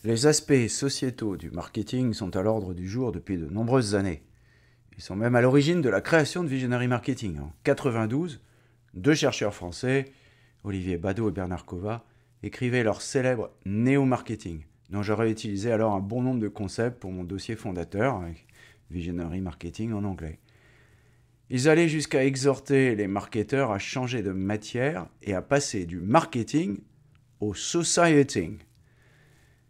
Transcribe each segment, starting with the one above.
Les aspects sociétaux du marketing sont à l'ordre du jour depuis de nombreuses années. Ils sont même à l'origine de la création de Visionary Marketing. En 1992, deux chercheurs français, Olivier Badeau et Bernard Cova, écrivaient leur célèbre Néo-Marketing, dont j'aurais utilisé alors un bon nombre de concepts pour mon dossier fondateur, avec Visionary Marketing en anglais. Ils allaient jusqu'à exhorter les marketeurs à changer de matière et à passer du marketing au societing.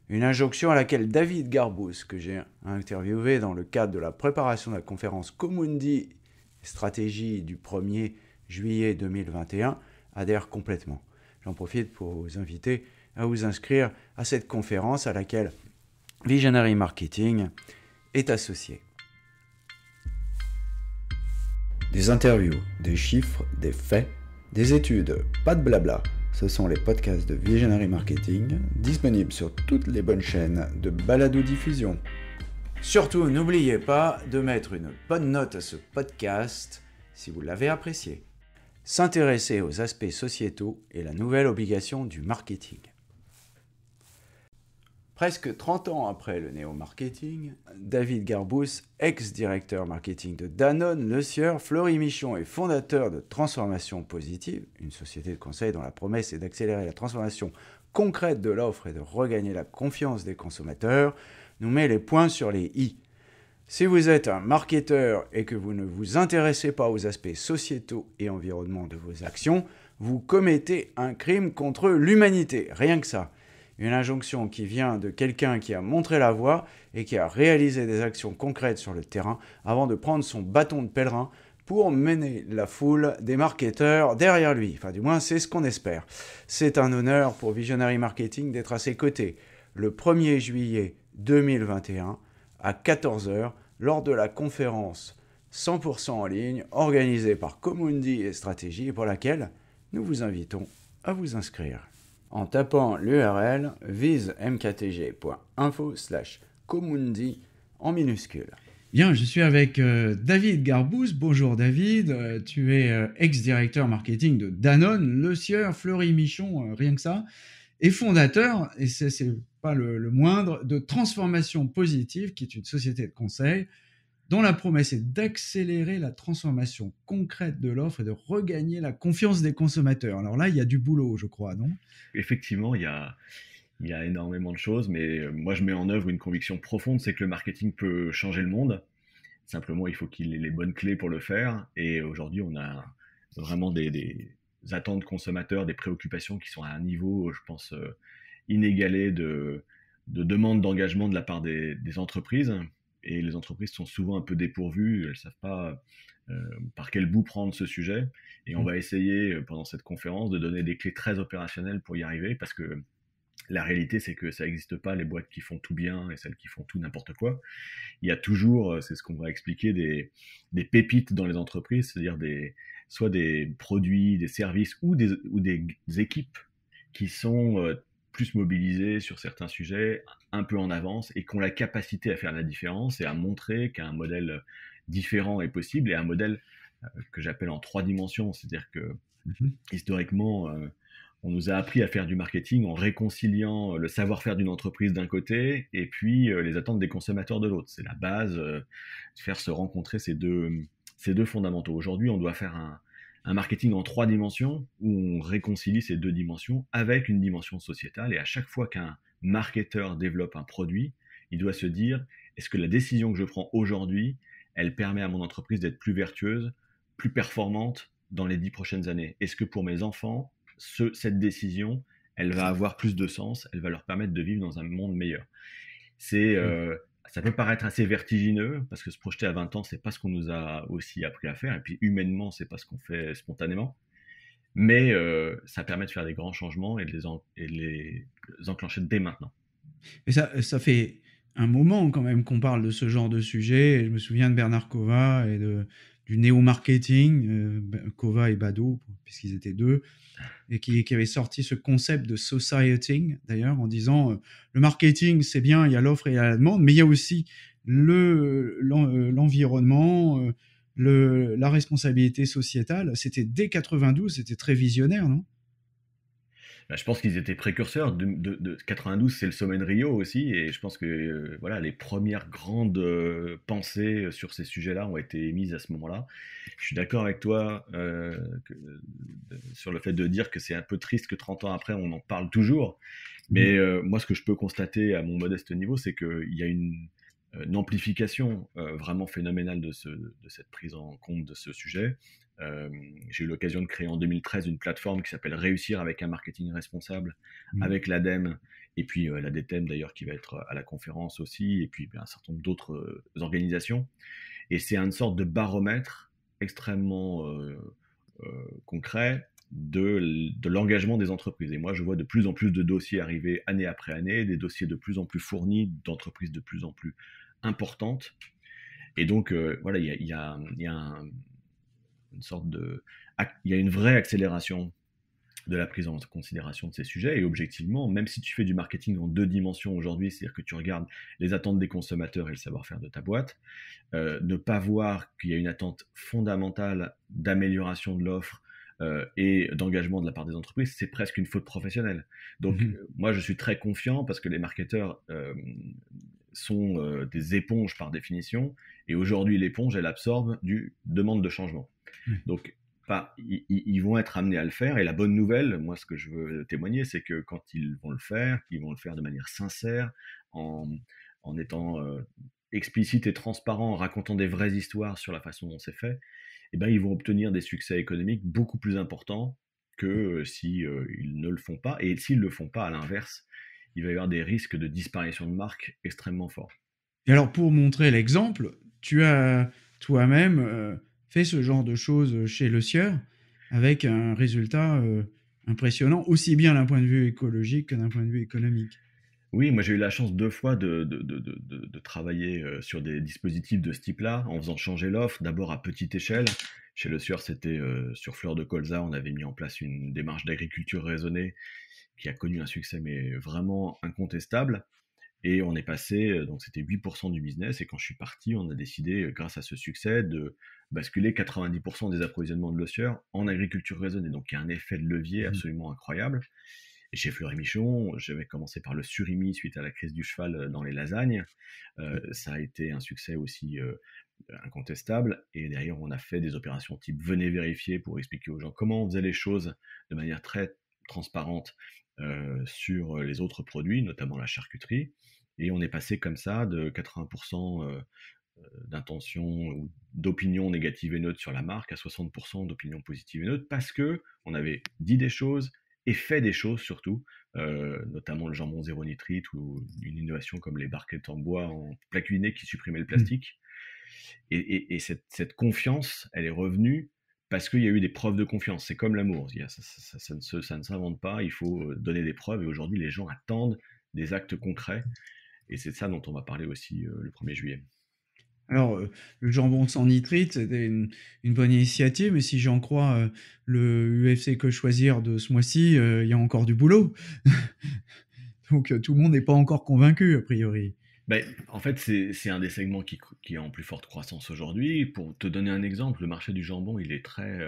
Une injonction à laquelle David Garbous, que j'ai interviewé dans le cadre de la préparation de la conférence Comundi Stratégie du 1er juillet 2021, adhère complètement. J'en profite pour vous inviter à vous inscrire à cette conférence à laquelle Visionary Marketing est associé. Des interviews, des chiffres, des faits, des études, pas de blabla. Ce sont les podcasts de Visionary Marketing, disponibles sur toutes les bonnes chaînes de balado-diffusion. Surtout, n'oubliez pas de mettre une bonne note à ce podcast si vous l'avez apprécié. S'intéresser aux aspects sociétaux est la nouvelle obligation du marketing. Presque 30 ans après le néo-marketing, David Garbous, ex-directeur marketing de Danone, Le Sieur, Fleury Michon et fondateur de Transformation Positive, une société de conseil dont la promesse est d'accélérer la transformation concrète de l'offre et de regagner la confiance des consommateurs, nous met les points sur les i. Si vous êtes un marketeur et que vous ne vous intéressez pas aux aspects sociétaux et environnementaux de vos actions, vous commettez un crime contre l'humanité, rien que ça. Une injonction qui vient de quelqu'un qui a montré la voie et qui a réalisé des actions concrètes sur le terrain avant de prendre son bâton de pèlerin pour mener la foule des marketeurs derrière lui. Enfin, du moins, c'est ce qu'on espère. C'est un honneur pour Visionary Marketing d'être à ses côtés le 1er juillet 2021 à 14h lors de la conférence 100% en ligne organisée par Comundi et Stratégie et pour laquelle nous vous invitons à vous inscrire. En tapant l'URL visemktg.info/comundi en minuscule. Bien, je suis avec David Garbous. Bonjour David, tu es ex-directeur marketing de Danone, Le Sieur, Fleury Michon, rien que ça, et fondateur, et c'est pas le moindre, de Transformation Positive, qui est une société de conseil dont la promesse est d'accélérer la transformation concrète de l'offre et de regagner la confiance des consommateurs. Alors là, il y a du boulot, je crois, non ? Effectivement, il y a énormément de choses, mais moi je mets en œuvre une conviction profonde, c'est que le marketing peut changer le monde. Simplement, il faut qu'il ait les bonnes clés pour le faire. Et aujourd'hui, on a vraiment des attentes consommateurs, des préoccupations qui sont à un niveau, je pense, inégalé de demande d'engagement de la part des entreprises. Et les entreprises sont souvent un peu dépourvues, elles ne savent pas par quel bout prendre ce sujet. Et on va essayer, pendant cette conférence, de donner des clés très opérationnelles pour y arriver, parce que la réalité, c'est que ça n'existe pas, les boîtes qui font tout bien et celles qui font tout n'importe quoi. Il y a toujours, c'est ce qu'on va expliquer, des pépites dans les entreprises, c'est-à-dire soit des produits, des services ou des équipes qui sont plus mobilisées sur certains sujets, un peu en avance, et qui ont la capacité à faire la différence et à montrer qu'un modèle différent est possible, et un modèle que j'appelle en 3 dimensions, c'est-à-dire que historiquement, on nous a appris à faire du marketing en réconciliant le savoir-faire d'une entreprise d'un côté et puis les attentes des consommateurs de l'autre. C'est la base, de faire se rencontrer ces deux fondamentaux. Aujourd'hui, on doit faire un marketing en 3 dimensions où on réconcilie ces 2 dimensions avec une dimension sociétale. Et à chaque fois qu'un marketeur développe un produit, il doit se dire, est-ce que la décision que je prends aujourd'hui, elle permet à mon entreprise d'être plus vertueuse, plus performante dans les 10 prochaines années? Est-ce que pour mes enfants, cette décision, elle va avoir plus de sens, elle va leur permettre de vivre dans un monde meilleur. Ça peut paraître assez vertigineux, parce que se projeter à 20 ans, c'est pas ce qu'on nous a aussi appris à faire, et puis humainement, c'est pas ce qu'on fait spontanément, mais ça permet de faire des grands changements et de les enclencher dès maintenant. Et ça fait un moment quand même qu'on parle de ce genre de sujet. Et je me souviens de Bernard Cova et du néo-marketing, Cova et Badeau, puisqu'ils étaient deux, et qui avait sorti ce concept de societing, d'ailleurs, en disant le marketing, c'est bien, il y a l'offre et il y a la demande, mais il y a aussi l'environnement, la responsabilité sociétale. C'était dès 92, c'était très visionnaire, non ? Bah, je pense qu'ils étaient précurseurs. 92, c'est le sommet de Rio aussi, et je pense que voilà, les premières grandes pensées sur ces sujets-là ont été émises à ce moment-là. Je suis d'accord avec toi sur le fait de dire que c'est un peu triste que 30 ans après, on en parle toujours. Mais moi, ce que je peux constater à mon modeste niveau, c'est qu'il y a une amplification vraiment phénoménale de cette prise en compte de ce sujet. J'ai eu l'occasion de créer en 2013 une plateforme qui s'appelle Réussir avec un marketing responsable, avec l'ADEME, et puis l'ADTEM d'ailleurs qui va être à la conférence aussi, et puis un certain nombre d'autres organisations. Et c'est une sorte de baromètre extrêmement concret de l'engagement des entreprises. Et moi, je vois de plus en plus de dossiers arriver année après année, des dossiers de plus en plus fournis, d'entreprises de plus en plus importantes. Et donc, voilà, il y a une sorte de... Il y a une vraie accélération de la prise en considération de ces sujets. Et objectivement, même si tu fais du marketing en 2 dimensions aujourd'hui, c'est-à-dire que tu regardes les attentes des consommateurs et le savoir-faire de ta boîte, ne pas voir qu'il y a une attente fondamentale d'amélioration de l'offre et d'engagement de la part des entreprises, c'est presque une faute professionnelle. Donc, moi, je suis très confiant parce que les marketeurs sont des éponges par définition. Et aujourd'hui, l'éponge, elle absorbe du demande de changement. Donc, ils vont être amenés à le faire. Et la bonne nouvelle, moi, ce que je veux témoigner, c'est que quand ils vont le faire de manière sincère, en étant explicite et transparent, en racontant des vraies histoires sur la façon dont c'est fait, eh ben, ils vont obtenir des succès économiques beaucoup plus importants que si ils ne le font pas. Et s'ils ne le font pas, à l'inverse, il va y avoir des risques de disparition de marque extrêmement forts. Et alors, pour montrer l'exemple, tu as toi-même fait ce genre de choses chez Le Sieur, avec un résultat impressionnant, aussi bien d'un point de vue écologique que d'un point de vue économique. Oui, moi j'ai eu la chance 2 fois de travailler sur des dispositifs de ce type-là, en faisant changer l'offre, d'abord à petite échelle. Chez Le Sieur, c'était sur fleur de colza, on avait mis en place une démarche d'agriculture raisonnée qui a connu un succès mais vraiment incontestable. Et on est passé, donc c'était 8% du business, et quand je suis parti, on a décidé, grâce à ce succès, de basculer 90% des approvisionnements de Le Sieur en agriculture raisonnée. Donc il y a un effet de levier absolument incroyable. Et chez Fleury Michon, j'avais commencé par le surimi suite à la crise du cheval dans les lasagnes. Ça a été un succès aussi incontestable. Et derrière, on a fait des opérations type venez vérifier pour expliquer aux gens comment on faisait les choses de manière très transparente sur les autres produits, notamment la charcuterie. Et on est passé comme ça de 80% d'intention ou d'opinion négative et neutre sur la marque à 60% d'opinion positive et neutre parce que on avait dit des choses et fait des choses surtout, notamment le jambon zéro nitrite ou une innovation comme les barquettes en bois en plaque usinée qui supprimaient le plastique. Et cette confiance, elle est revenue parce qu'il y a eu des preuves de confiance. C'est comme l'amour, ça ne s'invente pas, il faut donner des preuves, et aujourd'hui les gens attendent des actes concrets, et c'est de ça dont on va parler aussi le 1er juillet. Alors, le jambon sans nitrite, c'était une bonne initiative, mais si j'en crois le UFC Que Choisir de ce mois-ci, il y a encore du boulot. Donc, tout le monde n'est pas encore convaincu, a priori. Ben, en fait, c'est un des segments qui est en plus forte croissance aujourd'hui. Pour te donner un exemple, le marché du jambon, il est très,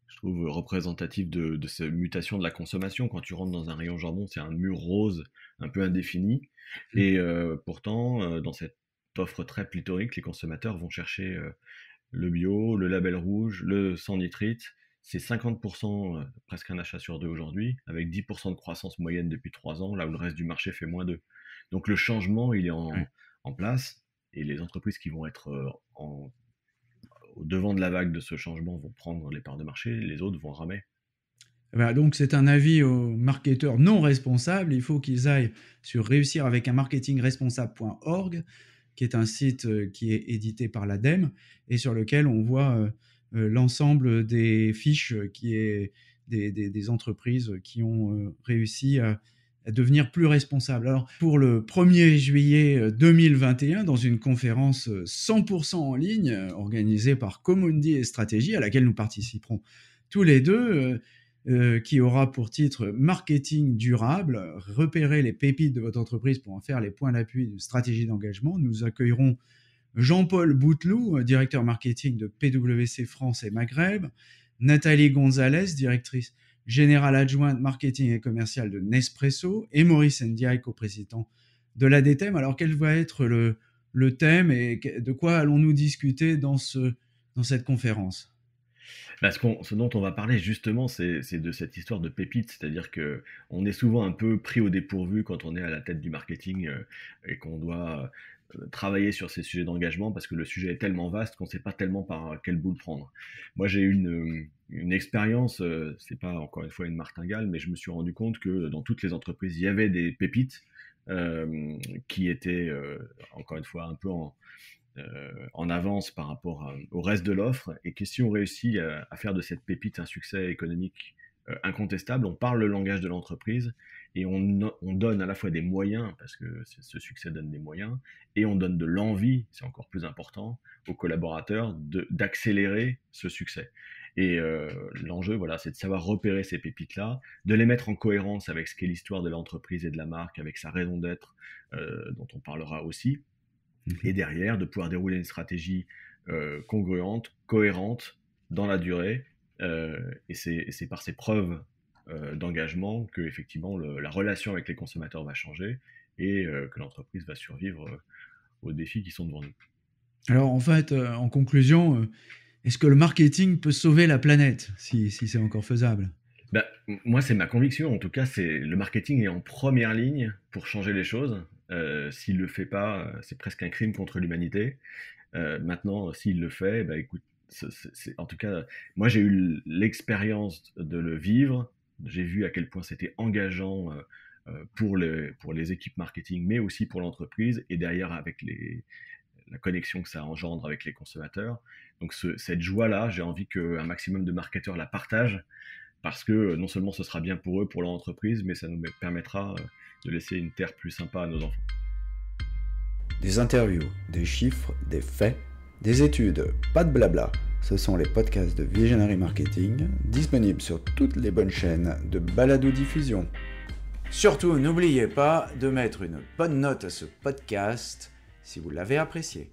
je trouve, représentatif de cette mutation de la consommation. Quand tu rentres dans un rayon jambon, c'est un mur rose un peu indéfini. Et pourtant, dans cette offre très pléthorique, les consommateurs vont chercher le bio, le label rouge, le sans nitrite. C'est 50%, presque un achat sur 2 aujourd'hui, avec 10% de croissance moyenne depuis 3 ans, là où le reste du marché fait -2. Donc le changement, il est en place, et les entreprises qui vont être au devant de la vague de ce changement vont prendre les parts de marché, les autres vont ramer. Bah, donc, c'est un avis aux marketeurs non responsables. Il faut qu'ils aillent sur réussiravacamarketingresponsable.org, qui est un site qui est édité par l'ADEME et sur lequel on voit l'ensemble des fiches des entreprises qui ont réussi à devenir plus responsables. Alors, pour le 1er juillet 2021, dans une conférence 100% en ligne organisée par Comundi et Stratégie, à laquelle nous participerons tous les deux, qui aura pour titre Marketing durable, repérer les pépites de votre entreprise pour en faire les points d'appui d'une stratégie d'engagement. Nous accueillerons Jean-Paul Bouteloup, directeur marketing de PwC France et Maghreb, Nathalie Gonzalez, directrice générale adjointe marketing et commercial de Nespresso, et Maurice Ndiaye, coprésident de l'ADTEM. Alors, quel va être le thème et de quoi allons-nous discuter dans cette conférence ? Ce dont on va parler justement, c'est de cette histoire de pépites, c'est-à-dire que on est souvent un peu pris au dépourvu quand on est à la tête du marketing et qu'on doit travailler sur ces sujets d'engagement parce que le sujet est tellement vaste qu'on ne sait pas tellement par quel bout le prendre. Moi, j'ai eu une expérience, c'est pas encore une fois une martingale, mais je me suis rendu compte que dans toutes les entreprises, il y avait des pépites qui étaient encore une fois un peu en avance par rapport au reste de l'offre, et que si on réussit à faire de cette pépite un succès économique incontestable, on parle le langage de l'entreprise et on donne à la fois des moyens, parce que ce succès donne des moyens, et on donne de l'envie, c'est encore plus important, aux collaborateurs d'accélérer ce succès. Et l'enjeu, voilà, c'est de savoir repérer ces pépites-là, de les mettre en cohérence avec ce qu'est l'histoire de l'entreprise et de la marque, avec sa raison d'être, dont on parlera aussi, et derrière, de pouvoir dérouler une stratégie congruente, cohérente, dans la durée. Et c'est par ces preuves d'engagement que effectivement la relation avec les consommateurs va changer et que l'entreprise va survivre aux défis qui sont devant nous. Alors en fait, en conclusion, est-ce que le marketing peut sauver la planète, si c'est encore faisable ? Moi, c'est ma conviction. En tout cas, le marketing est en première ligne pour changer les choses. S'il ne le fait pas, c'est presque un crime contre l'humanité. Maintenant, s'il le fait, écoute, en tout cas, moi j'ai eu l'expérience de le vivre. J'ai vu à quel point c'était engageant pour les équipes marketing, mais aussi pour l'entreprise, et derrière avec la connexion que ça engendre avec les consommateurs. Donc cette joie-là, j'ai envie qu'un maximum de marketeurs la partagent, parce que non seulement ce sera bien pour eux, pour leur entreprise, mais ça nous permettra de laisser une terre plus sympa à nos enfants. Des interviews, des chiffres, des faits, des études, pas de blabla. Ce sont les podcasts de Visionary Marketing, disponibles sur toutes les bonnes chaînes de balado-diffusion. Surtout, n'oubliez pas de mettre une bonne note à ce podcast si vous l'avez apprécié.